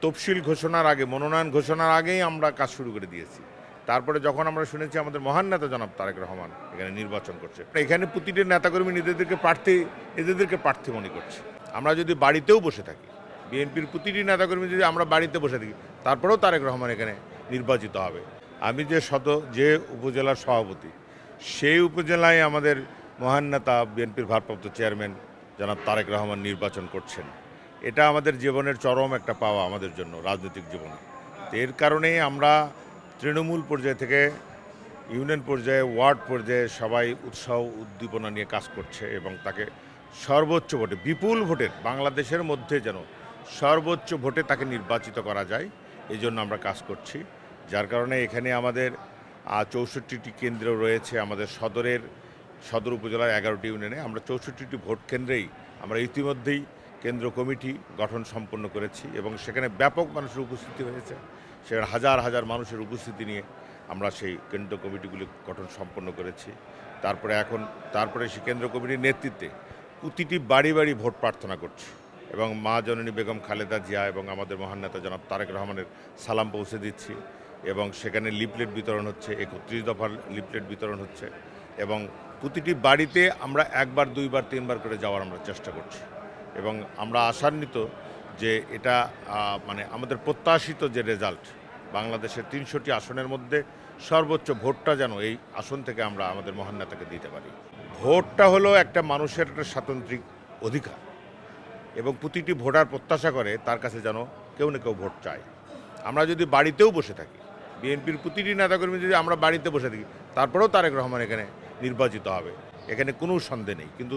তফসিল ঘোষণার আগে, মনোনয়ন ঘোষণার আগেই আমরা কাজ শুরু করে দিয়েছি। তারপরে যখন আমরা শুনেছি আমাদের মহান নেতা জনাব তারেক রহমান এখানে নির্বাচন করছে, এখানে প্রতিটি নেতাকর্মী নিজেদেরকে প্রার্থী মনে করছে। আমরা যদি বাড়িতেও বসে থাকি, বিএনপির প্রতিটি নেতাকর্মী যদি আমরা বাড়িতে বসে থাকি, তারপরেও তারেক রহমান এখানে নির্বাচিত হবে। আমি যে উপজেলার সভাপতি, সেই উপজেলায় আমাদের মহান নেতা বিএনপির ভারপ্রাপ্ত চেয়ারম্যান জনাব তারেক রহমান নির্বাচন করছেন। এটা আমাদের জীবনের চরম একটা পাওয়া আমাদের জন্য, রাজনৈতিক জীবনে। তো এর কারণেই আমরা তৃণমূল পর্যায় থেকে ইউনিয়ন পর্যায়ে, ওয়ার্ড পর্যায়ে সবাই উৎসাহ উদ্দীপনা নিয়ে কাজ করছে এবং তাকে সর্বোচ্চ ভোটে, বিপুল ভোটের, বাংলাদেশের মধ্যে যেন সর্বোচ্চ ভোটে তাকে নির্বাচিত করা যায়, এই জন্য আমরা কাজ করছি। যার কারণে এখানে আমাদের 64টি কেন্দ্র রয়েছে। আমাদের সদর উপজেলার 11টি ইউনিয়নে আমরা 64টি ভোট কেন্দ্রেই আমরা ইতিমধ্যেই কেন্দ্র কমিটি গঠন সম্পন্ন করেছি এবং সেখানে ব্যাপক মানুষের উপস্থিতি হয়েছে। সেখানে হাজার হাজার মানুষের উপস্থিতি নিয়ে আমরা সেই কেন্দ্র কমিটিগুলি গঠন সম্পন্ন করেছি। তারপরে সেই কেন্দ্র কমিটির নেতৃত্বে প্রতিটি বাড়ি বাড়ি ভোট প্রার্থনা করছি এবং মা জননী বেগম খালেদা জিয়া এবং আমাদের মহান নেতা জনাব তারেক রহমানের সালাম পৌঁছে দিচ্ছি এবং সেখানে লিফলেট বিতরণ হচ্ছে, 31 দফার লিফলেট বিতরণ হচ্ছে এবং প্রতিটি বাড়িতে আমরা একবার, দুইবার, তিনবার করে যাওয়ার আমরা চেষ্টা করছি এবং আমরা আশান্বিত যে এটা মানে আমাদের প্রত্যাশিত যে রেজাল্ট, বাংলাদেশের 300টি আসনের মধ্যে সর্বোচ্চ ভোটটা যেন এই আসন থেকে আমরা আমাদের মহান নেতাকে দিতে পারি। ভোটটা হলো একটা মানুষের একটা স্বাতন্ত্রিক অধিকার এবং প্রতিটি ভোটার প্রত্যাশা করে তার কাছে যেন কেউ না কেউ ভোট চায়। আমরা যদি বাড়িতেও বসে থাকি, বিএনপির প্রতিটি নেতাকর্মী যদি আমরা বাড়িতে বসে থাকি, তারপরেও তারেক রহমান এখানে নির্বাচিত হবে, এখানে কোনো সন্দেহ নেই। কিন্তু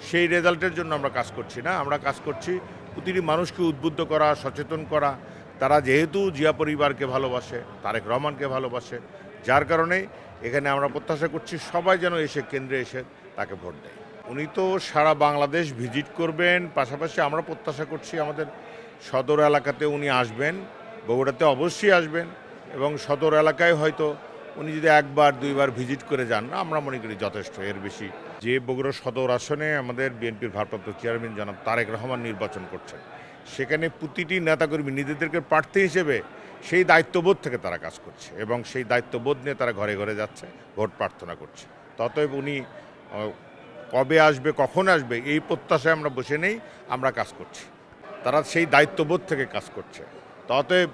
সেই রেজাল্টের জন্য আমরা কাজ করছি না, আমরা কাজ করছি প্রতিটি মানুষকে উদ্বুদ্ধ করা, সচেতন করা। তারা যেহেতু জিয়া পরিবারকে ভালোবাসে, তারেক রহমানকে ভালোবাসে, যার কারণে এখানে আমরা প্রত্যাশা করছি সবাই যেন কেন্দ্রে এসে তাকে ভোট দেয়। উনি তো সারা বাংলাদেশ ভিজিট করবেন, পাশাপাশি আমরা প্রত্যাশা করছি আমাদের সদর এলাকাতে উনি আসবেন, বগুড়াতে অবশ্যই আসবেন এবং সদর এলাকায় হয়তো উনি যদি একবার, দুইবার ভিজিট করে যান, আমরা মনে করি যথেষ্ট। এর বেশি যে বগুড়া সদর আসনে আমাদের বিএনপির ভারপ্রাপ্ত চেয়ারম্যান জনাব তারেক রহমান নির্বাচন করছেন, সেখানে প্রতিটি নেতাকর্মী নিজেদেরকে প্রার্থী হিসেবে সেই দায়িত্ববোধ থেকে তারা কাজ করছে এবং সেই দায়িত্ববোধ নিয়ে তারা ঘরে ঘরে যাচ্ছে, ভোট প্রার্থনা করছে। ততএব উনি কবে আসবে, কখন আসবে, এই প্রত্যাশায় আমরা বসে নেই, আমরা কাজ করছি। তারা সেই দায়িত্ববোধ থেকে কাজ করছে। ততএব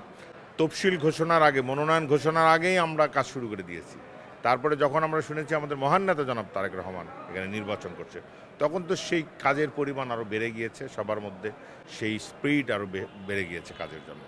তফসিল ঘোষণার আগে, মনোনয়ন ঘোষণার আগেই আমরা কাজ শুরু করে দিয়েছি। তারপরে যখন আমরা শুনেছি আমাদের মহান নেতা জনাব তারেক রহমান এখানে নির্বাচন করছে, তখন তো সেই কাজের পরিমাণ আরও বেড়ে গিয়েছে, সবার মধ্যে সেই স্পিরিট আরও বেড়ে গিয়েছে কাজের জন্য।